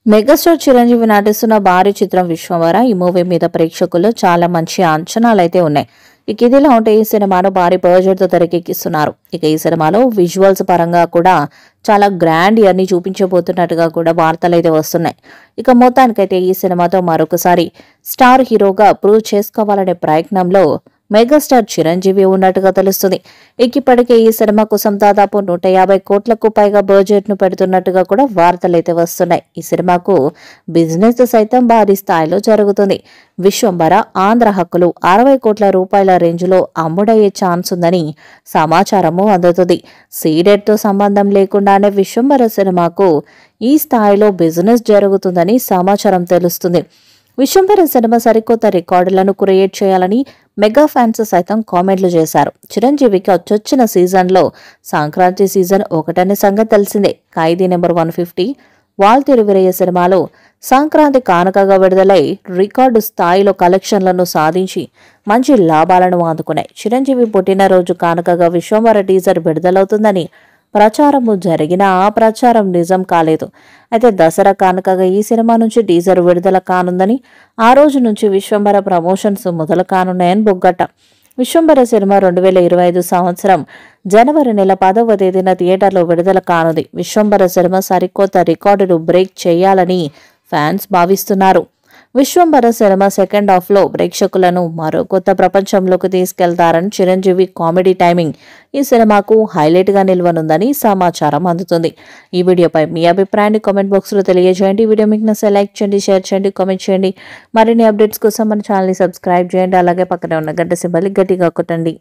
Megastar Chiranjeevi నటిస్తున్న భారీ చిత్రం విశ్వంవర. ఈ మూవీ మీద ప్రేక్షకుల్లో చాలా మంచి అంచనాలైతే ఉన్నాయి. ఇక ఇదిలా ఉంటే ఈ సినిమాను భారీ బడ్జెట్ తో తెరకెక్కిస్తున్నారు. ఇక ఈ సినిమాలో విజువల్స్ పరంగా కూడా చాలా గ్రాండ్ ఇయర్ని చూపించబోతున్నట్టుగా కూడా వార్తలైతే వస్తున్నాయి. ఇక మొత్తానికైతే ఈ సినిమాతో మరొకసారి స్టార్ హీరోగా ప్రూవ్ చేసుకోవాలనే ప్రయత్నంలో మెగాస్టార్ చిరంజీవి ఉన్నట్టుగా తెలుస్తుంది. ఇప్పటికే ఈ సినిమా కోసం దాదాపు 150 కోట్లకు పైగా బడ్జెట్ ను పెడుతున్నట్టుగా కూడా వార్తలైతే వస్తున్నాయి. ఈ సినిమాకు బిజినెస్ సైతం భారీ స్థాయిలో జరుగుతుంది. విశ్వంబర ఆంధ్ర హక్కులు 60 కోట్ల రూపాయల రేంజ్ లో అమ్ముడయ్యే ఛాన్స్ ఉందని సమాచారము అందుతుంది. సీడెడ్ తో సంబంధం లేకుండానే విశ్వంబర సినిమాకు ఈ స్థాయిలో బిజినెస్ జరుగుతుందని సమాచారం తెలుస్తుంది. విశ్వంబర సినిమా సరికొత్త రికార్డులను క్రియేట్ చేయాలని మెగా ఫ్యాన్స్ సైతం కామెంట్లు చేశారు. చిరంజీవికి వచ్చొచ్చిన సీజన్లో సంక్రాంతి సీజన్ 1 సంగతి తెలిసిందే. ఖైదీ నెంబర్ 150, వాల్తేరు వీరయ్య సినిమాలో సంక్రాంతి కానుకగా విడుదలై రికార్డు స్థాయిలో కలెక్షన్లను సాధించి మంచి లాభాలను అందుకున్నాయి. చిరంజీవి పుట్టినరోజు కానుకగా విశ్వంబర టీజర్ విడుదలవుతుందని ప్రచారము జరిగినా ఆ ప్రచారం నిజం కాలేదు. అయితే దసరా కానుకగా ఈ సినిమా నుంచి టీజర్ విడుదల కానుందని, ఆ రోజు నుంచి విశ్వంబర ప్రమోషన్స్ మొదలు కానున్నాయని బొగ్గట్ట. విశ్వంబర సినిమా 2025 సంవత్సరం జనవరి నెల 10వ తేదీన థియేటర్లో విడుదల కానుంది. విశ్వంబర సినిమా సరికొత్త రికార్డులు బ్రేక్ చేయాలని ఫ్యాన్స్ భావిస్తున్నారు. విశ్వంబర సినిమా సెకండ్ హాఫ్ లో ప్రేక్షకులను మరో కొత్త ప్రపంచంలోకి తీసుకెళ్తారని చిరంజీవి కామెడీ టైమింగ్ ఈ సినిమాకు హైలైట్ గా నిలవనుందని సమాచారం అందుతుంది. ఈ వీడియోపై మీ అభిప్రాయాన్ని కామెంట్ బాక్స్ లో తెలియజేయండి. ఈ వీడియో మీకు నచ్చితే లైక్ చేయండి, షేర్ చేయండి, కామెంట్ చేయండి. మరిన్ని అప్డేట్స్ కోసం మన ఛానల్ ని సబ్స్క్రైబ్ చేయండి. అలాగే పక్కనే ఉన్న గంట సింబల్ గట్టిగా కొట్టండి.